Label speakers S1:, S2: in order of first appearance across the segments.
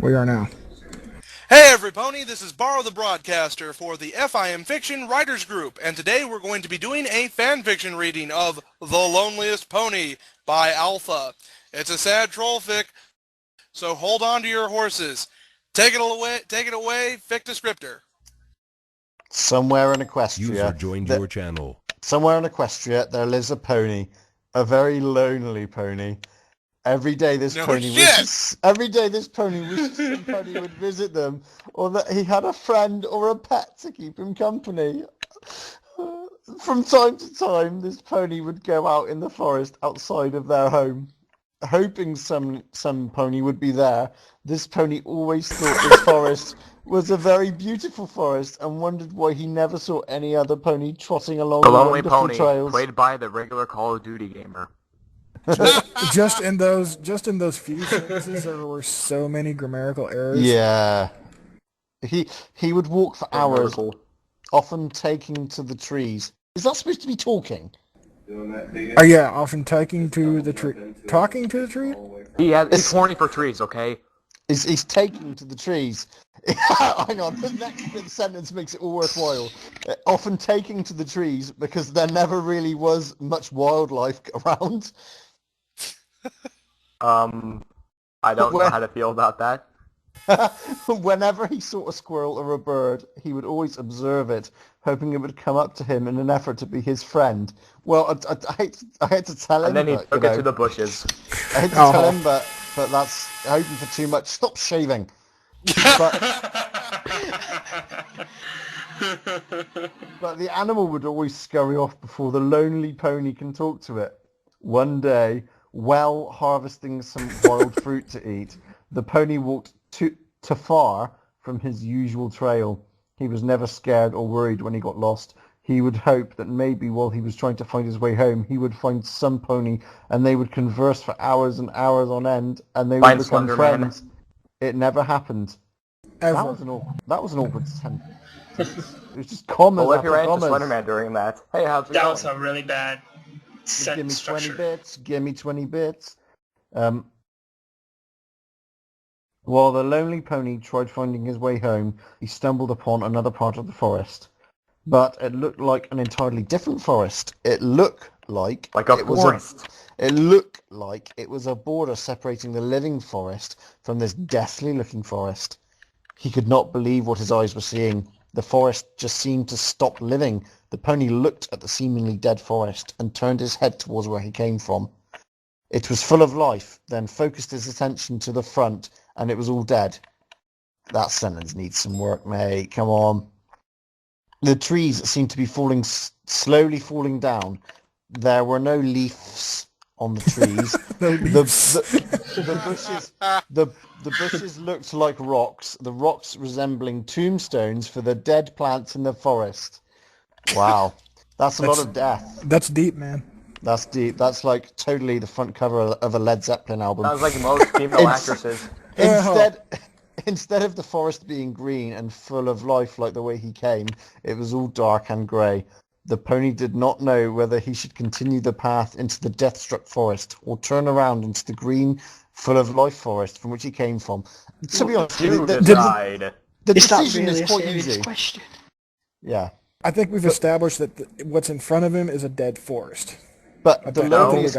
S1: We are now.
S2: Hey everybody, this is Borrow the Broadcaster for the FiMWritersGroup, and today we're going to be doing a fanfiction reading of The Loneliest Pony by Alpha. It's a sad trollfic, so hold on to your horses. Take it away, fic descriptor.
S3: Somewhere in Equestria,
S4: User joined your channel.
S3: Somewhere in Equestria, there lives a pony, a very lonely pony. Every day this pony wishes somebody would visit them, or that he had a friend or a pet to keep him company. From time to time, this pony would go out in the forest outside of their home, hoping some pony would be there. This pony always thought this forest was a very beautiful forest and wondered why he never saw any other pony trotting along
S5: the
S3: the
S5: lonely
S3: wonderful
S5: pony,
S3: trails.
S5: played by the regular Call of Duty gamer.
S1: Just in those few sentences, there were so many grammatical errors.
S3: Yeah. He would walk for hours, often taking to the trees. Is that supposed to be talking?
S1: Oh yeah, often taking to the tree. Talking to the tree?
S5: He's horny for trees, okay?
S3: He's taking to the trees. Hang on, the next sentence makes it all worthwhile. Often taking to the trees because there never really was much wildlife around.
S5: I don't know how to feel about that.
S3: Whenever he saw a squirrel or a bird, he would always observe it, hoping it would come up to him in an effort to be his friend. Well, I had to tell him.
S5: And then he took it to the bushes.
S3: I had to tell him, but that's hoping for too much. Stop shaving. But the animal would always scurry off before the lonely pony can talk to it. One day, while harvesting some wild fruit to eat, the pony walked too far from his usual trail. He was never scared or worried when he got lost. He would hope that maybe while he was trying to find his way home, he would find some pony, and they would converse for hours and hours on end, and they would become friends. It never happened.
S1: Ever.
S3: That was an awkward sentence. It was just commas
S5: Well, if you
S3: after
S5: ran into
S3: commas.
S5: Slenderman during that, hey, how's it
S6: That
S5: going?
S6: was a really bad
S3: Give me 20 bits. Give me 20 bits. While the lonely pony tried finding his way home, he stumbled upon another part of the forest. But it looked like an entirely different forest. It looked like
S5: a forest.
S3: It looked like it was a border separating the living forest from this deathly-looking forest. He could not believe what his eyes were seeing. The forest just seemed to stop living. The pony looked at the seemingly dead forest and turned his head towards where he came from. It was full of life, then focused his attention to the front, and it was all dead. That sentence needs some work, mate. Come on. The trees seemed to be slowly falling down. There were no leaves on the trees. The bushes looked like rocks, the rocks resembling tombstones for the dead plants in the forest. Wow. That's a lot of death.
S1: That's deep, man.
S3: That's deep. That's like totally the front cover of a Led Zeppelin album.
S5: Sounds like most female actresses.
S3: Instead of the forest being green and full of life like the way he came, it was all dark and grey. The pony did not know whether he should continue the path into the death-struck forest or turn around into the green, full of life forest from which he came from. To be honest, the decision is quite easy.
S6: Question.
S3: Yeah.
S1: I think we've established that what's in front of him is a dead forest.
S3: But the loneliest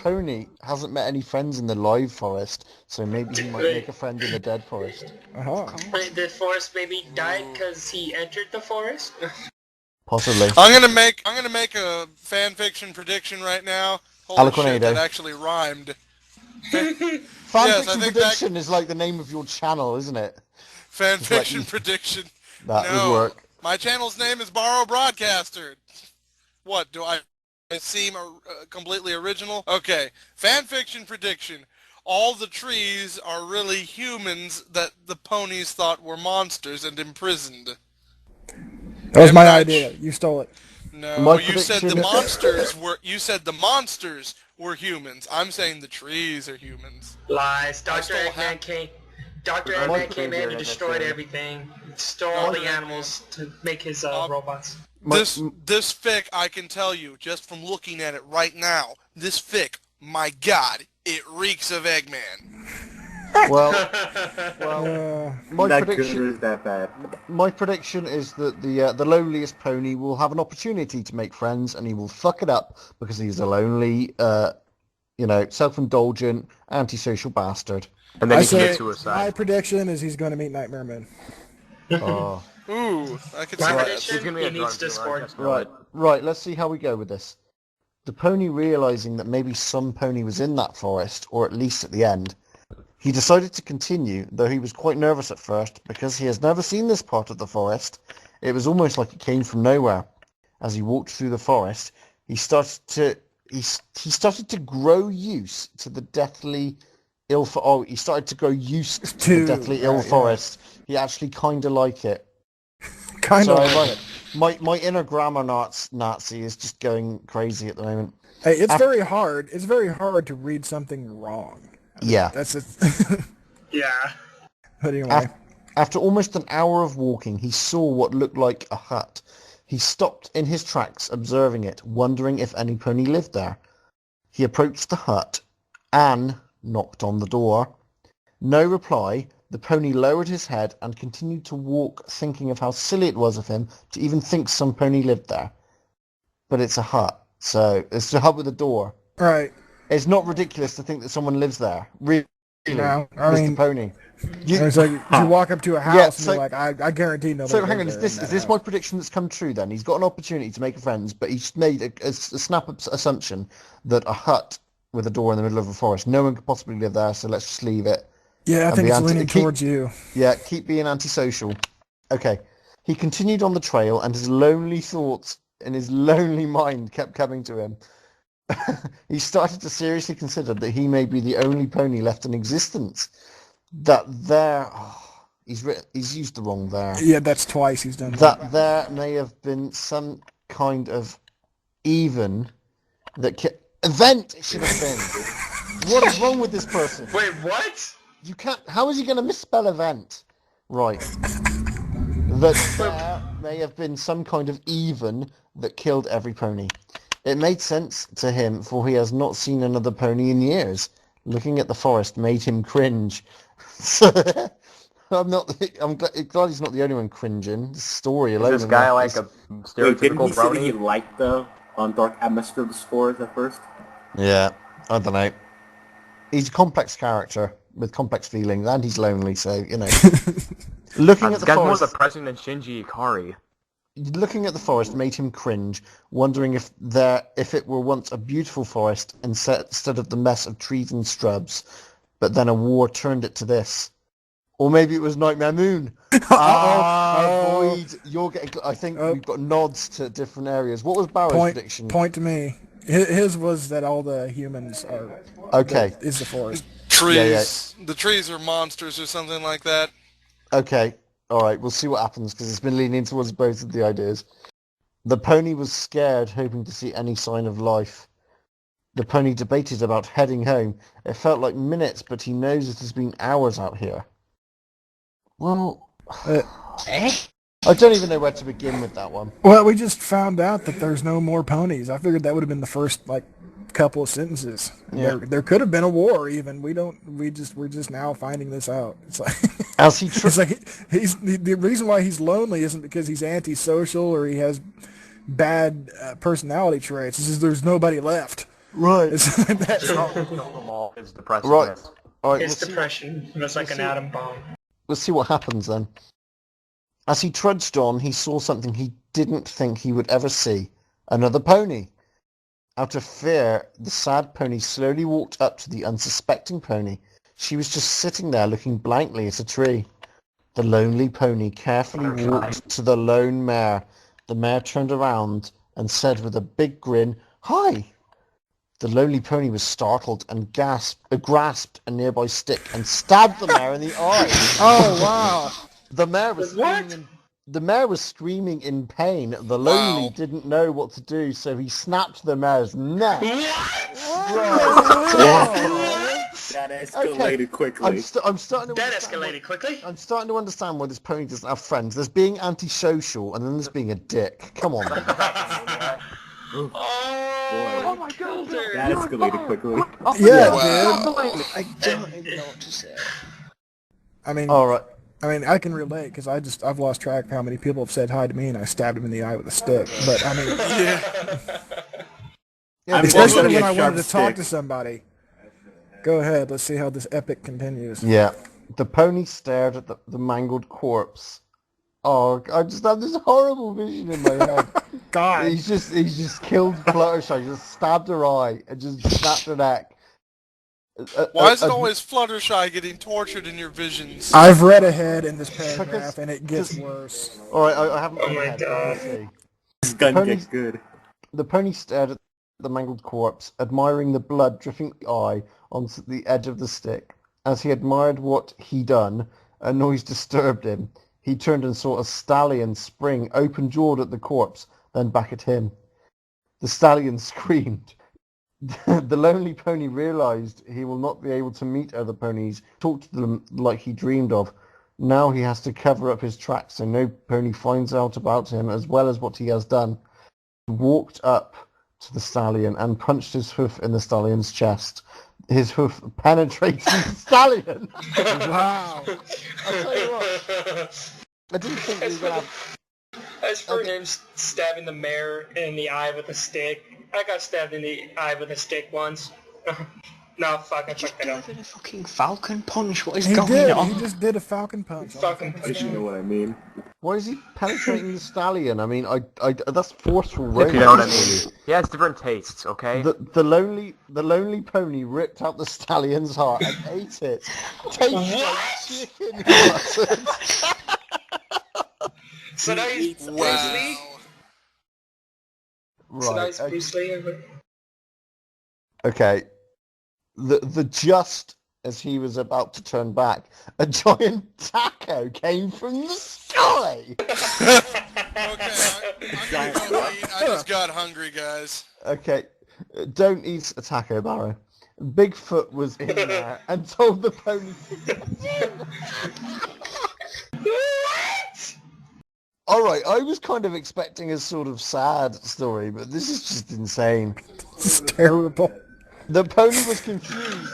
S3: pony hasn't met any friends in the live forest, so maybe he might make a friend in the dead forest.
S6: Wait, the forest maybe died because he entered the forest?
S3: Possibly.
S2: I'm gonna make a fanfiction prediction right now. Holy shit, that actually rhymed.
S3: Fanfiction prediction is like the name of your channel, isn't it?
S2: Fanfiction prediction.
S3: That would work.
S2: My channel's name is Borrow Broadcaster. What, do I seem completely original? Okay, fanfiction prediction. All the trees are really humans that the ponies thought were monsters and imprisoned.
S1: That was my idea. You stole it.
S2: No, you said the monsters were humans. I'm saying the trees are humans.
S6: Lies. Dr. Eggman came in and destroyed everything. Stole all the animals to make his robots.
S2: This fic, I can tell you, just from looking at it right now, this fic, my god, it reeks of Eggman.
S3: Well, my
S4: That good
S3: prediction.
S4: or is that bad?
S3: My prediction is that the loneliest pony will have an opportunity to make friends, and he will fuck it up because he's a lonely, self-indulgent, antisocial bastard.
S5: And then
S1: I
S5: he commits
S1: say
S5: suicide.
S1: my prediction is he's going to meet Nightmare Moon.
S3: Oh.
S2: Ooh, I could see
S6: My
S2: that.
S6: prediction,
S5: He's gonna be
S6: he
S5: a
S6: needs
S5: drug dealer, I
S6: Discord.
S5: just know
S3: Right,
S5: it.
S3: right. Let's see how we go with this. The pony, realizing that maybe some pony was in that forest, or at least at the end, he decided to continue, though he was quite nervous at first because he has never seen this part of the forest. It was almost like it came from nowhere. As he walked through the forest, he started to grow used to the deathly ill. He started to grow used to the deathly ill forest. He actually kind of like it.
S1: Kind of.
S3: So my inner grammar Nazi is just going crazy at the moment.
S1: Hey, it's very hard. It's very hard to read something wrong.
S3: Yeah.
S1: That's it.
S6: Yeah.
S1: But anyway.
S3: After almost an hour of walking, he saw what looked like a hut. He stopped in his tracks, observing it, wondering if any pony lived there. He approached the hut. Anne knocked on the door. No reply. The pony lowered his head and continued to walk, thinking of how silly it was of him to even think some pony lived there. But it's a hut, so it's a hut with a door.
S1: Right.
S3: It's not ridiculous to think that someone lives there. Really,
S1: No, I
S3: Mr.
S1: mean,
S3: Pony.
S1: it's like you walk up to a house
S3: Yeah,
S1: and you're like, I guarantee nobody.
S3: So hang on,
S1: lives
S3: is
S1: there in
S3: this
S1: that
S3: my
S1: house.
S3: prediction that's come true then? He's got an opportunity to make friends, but he's made a snap assumption that a hut with a door in the middle of a forest, no one could possibly live there, so let's just leave it.
S1: Yeah, I
S3: and
S1: think
S3: be
S1: it's leaning towards you.
S3: Yeah, keep being antisocial. Okay. He continued on the trail, and his lonely thoughts in his lonely mind kept coming to him. He started to seriously consider that he may be the only pony left in existence. That there... Oh, he's used the wrong there.
S1: Yeah, that's twice he's done
S3: That there may have been some kind of even that... Event, it should have been. What is wrong with this person?
S6: Wait, what?
S3: You can't... How is he going to misspell event? Right. That there may have been some kind of even that killed every pony. It made sense to him, for he has not seen another pony in years. Looking at the forest made him cringe. I'm glad he's not the only one cringing. The story alone.
S5: Is this guy like a
S4: Wait, didn't he
S5: stereotypical
S4: say that he
S5: brony?
S4: liked the dark atmosphere of the spores at first?
S3: Yeah, I don't know. He's a complex character with complex feelings, and he's lonely, so, you know. Looking at
S5: This
S3: the
S5: guy's more
S3: forest...
S5: depressing than Shinji Ikari.
S3: Looking at the forest made him cringe, wondering if it were once a beautiful forest instead of the mess of trees and shrubs, but then a war turned it to this. Or maybe it was Nightmare Moon. Boyd, you're getting... I think we've got nods to different areas. What was Barrow's prediction?
S1: Point to me. His was that all the humans are...
S3: Okay.
S1: Is the forest.
S2: Trees. Yeah. The trees are monsters or something like that.
S3: Okay. All right, we'll see what happens, because it's been leaning towards both of the ideas. The pony was scared, hoping to see any sign of life. The pony debated about heading home. It felt like minutes, but he knows it has been hours out here. Well... I don't even know where to begin with that one.
S1: Well, we just found out that there's no more ponies. I figured that would have been the first, couple of sentences.
S3: Yeah.
S1: There could have been a war even. We're just now finding this out. It's like
S3: As he
S1: it's like the reason why he's lonely isn't because he's antisocial or he has bad personality traits. It's just there's nobody left.
S3: Right.
S1: It's like that.
S5: His depressiveness.
S3: Right. All right.
S6: His depression was like an atom bomb.
S3: Let's see what happens then. As he trudged on, he saw something he didn't think he would ever see. Another pony. Out of fear, the sad pony slowly walked up to the unsuspecting pony. She was just sitting there looking blankly at a tree. The lonely pony carefully walked to the lone mare. The mare turned around and said with a big grin, "Hi!" The lonely pony was startled and grasped a nearby stick and stabbed the mare in the eye.
S1: Oh wow!
S3: The mare was screaming in pain. The lonely didn't know what to do, so he snapped the mare's neck.
S4: That escalated quickly.
S3: I'm starting to
S6: That
S3: understand
S6: escalated quickly.
S3: I'm starting to understand why this pony doesn't have friends. There's being antisocial, and then there's being a dick. Come on, man.
S6: Oh
S4: my god! That escalated quickly.
S1: Yeah,
S2: Wow.
S1: dude.
S7: I don't even know what to say.
S1: I mean,
S3: All right.
S1: I can relate because I've lost track of how many people have said hi to me and I stabbed him in the eye with a stick. But I mean,
S3: Yeah,
S1: especially when I
S4: sharp
S1: wanted to talk
S4: stick.
S1: to somebody. Go ahead. Let's see how this epic continues.
S3: Yeah. The pony stared at the mangled corpse. Oh, I just have this horrible vision in my head.
S1: God.
S3: He's just killed Fluttershy, just stabbed her eye and just snapped her neck.
S2: Why is it always Fluttershy getting tortured in your visions?
S1: I've read ahead in this paragraph
S3: Because-
S1: and it gets worse.
S3: All right, I haven't
S6: Oh
S3: read
S6: my
S3: ahead, but
S6: God.
S3: let's see.
S4: This is gonna
S3: pony's-
S4: get good.
S3: The pony stared at the mangled corpse, admiring the blood dripping the eye onto the edge of the stick. As he admired what he done, a noise disturbed him. He turned and saw a stallion spring open-jawed at the corpse, then back at him. The stallion screamed. The lonely pony realized he will not be able to meet other ponies, talk to them like he dreamed of. Now he has to cover up his tracks so no pony finds out about him as well as what he has done. He walked up to the stallion and punched his hoof in the stallion's chest. His hoof penetrated the stallion.
S1: Wow.
S3: I'll tell you what, I didn't think we were going to have...
S6: As for him stabbing the mare in the eye with a stick, I got stabbed in the eye with a stick once. No, fuck, I fucked that up.
S7: Delivered a fucking falcon punch. What is
S1: He
S7: going
S1: did.
S7: on?
S1: He just did a falcon punch.
S6: Falcon
S4: If
S6: punch.
S4: you know what I mean.
S3: Why is he penetrating the stallion? I mean, that's forceful
S5: If
S3: romance.
S5: you know what I mean. He has different tastes, okay?
S3: The lonely pony ripped out the stallion's heart and ate it. Tastes like chicken. he muttered.
S6: So now he's Bruce Lee? So now
S3: Right.
S6: he's Bruce Lee?
S3: Okay. Just as he was about to turn back, a giant taco came from the sky.
S2: Okay, I'm gonna go eat. I just got hungry, guys.
S3: Okay, don't eat a taco, Barrow. Bigfoot was in there and told the pony to get in.
S6: What?
S3: Alright, I was kind of expecting a sort of sad story, but this is just insane.
S1: It's terrible.
S3: The pony was confused.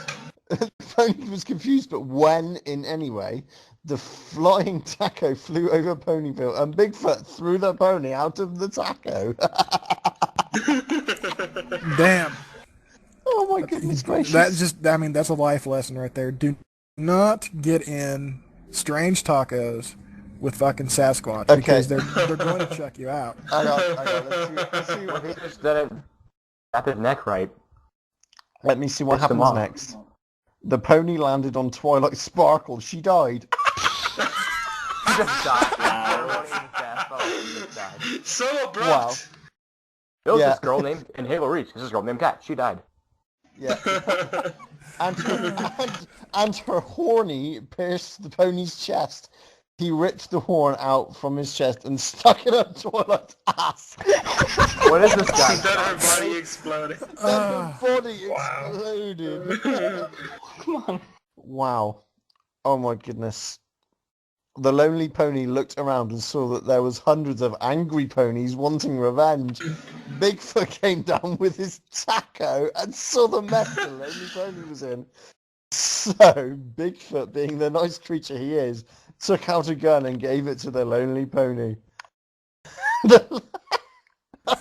S3: The pony was confused, but when, in any way, the flying taco flew over Ponyville and Bigfoot threw the pony out of the taco.
S1: Damn.
S3: Oh my goodness gracious.
S1: That's a life lesson right there. Do not get in strange tacos with fucking Sasquatch because they're going to chuck you out.
S3: Hang on. Let's see what
S5: He just didn't tap his neck right.
S3: Let me see what
S5: Fix them
S3: happens
S5: up.
S3: next. The pony landed on Twilight Sparkle. She died.
S5: He just died. Everyone in his death. Oh, he just died.
S6: So abrupt.
S3: Wow.
S5: There was
S3: Yeah.
S5: this girl named in Halo Reach. This is a girl named Kat. She died.
S3: Yeah. and her horny pierced the pony's chest. He ripped the horn out from his chest and stuck it up Twilight's ass.
S5: What is this guy?
S6: Then her body exploded.
S3: Her body
S6: Wow.
S3: exploded.
S7: Come on.
S3: Wow. Oh my goodness. The lonely pony looked around and saw that there was hundreds of angry ponies wanting revenge. Bigfoot came down with his taco and saw the mess the lonely pony was in. So, Bigfoot, being the nice creature he is, took out a gun and gave it to the lonely pony.
S6: Oh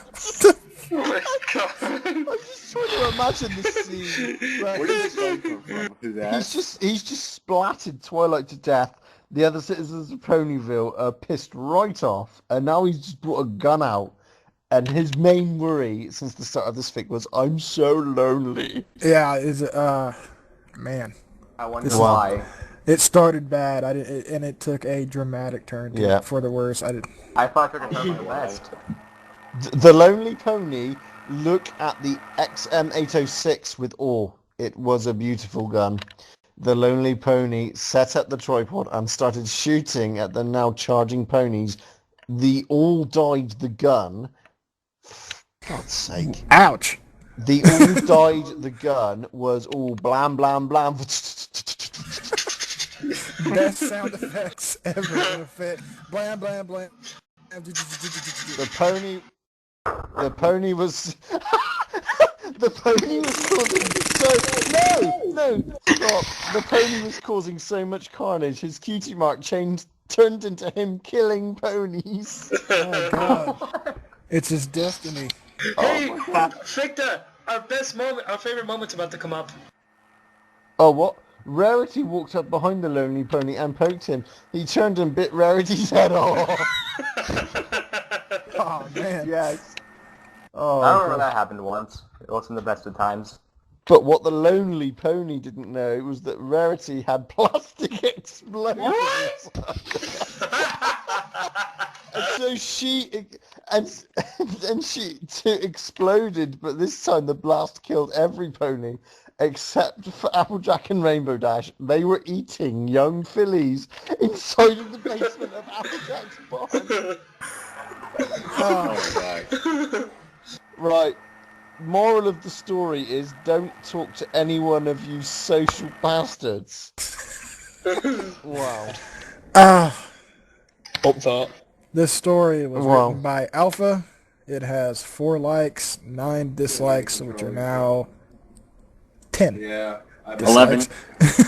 S6: my god.
S3: I'm just trying to imagine this scene.
S4: Where did this gun come from? His ass?
S3: He's just splattered Twilight to death. The other citizens of Ponyville are pissed right off, and now he's just brought a gun out. And his main worry since the start of this fic was, I'm so lonely.
S1: Yeah, man.
S5: I wonder
S1: This-
S5: why.
S1: It started bad, and it took a dramatic turn for the worse.
S5: I thought I took it from the West.
S3: The lonely pony looked at the XM806 with awe. It was a beautiful gun. The lonely pony set up the tripod and started shooting at the now charging ponies. The all died the gun. God's sake.
S1: Ouch.
S3: The all died the gun was all blam blam blam.
S1: Best sound effects ever in a fit. Blam, blam, blam.
S3: The pony was the pony was causing so No, stop. The pony was causing so much carnage, his cutie mark turned into him killing ponies.
S1: Oh, God. It's his destiny.
S6: Hey, Victor, our favorite moment's about to come up.
S3: Oh, what? Rarity walked up behind the lonely pony and poked him. He turned and bit Rarity's head off.
S1: Oh, man.
S3: Yes. Oh,
S5: I remember
S3: God.
S5: that happened once. It wasn't the best of times.
S3: But what the lonely pony didn't know was that Rarity had plastic explosives. And so she exploded, but this time the blast killed every pony except for Applejack and Rainbow Dash. They were eating young fillies inside of the basement of Applejack's barn.
S4: Oh,
S3: Right. Moral of the story is don't talk to any one of you social bastards. Wow.
S6: Hope thought.
S1: This story was written by Alpha. It has 4 likes, 9 dislikes, which are now 10.
S4: Yeah.
S1: Dislikes.
S4: 11.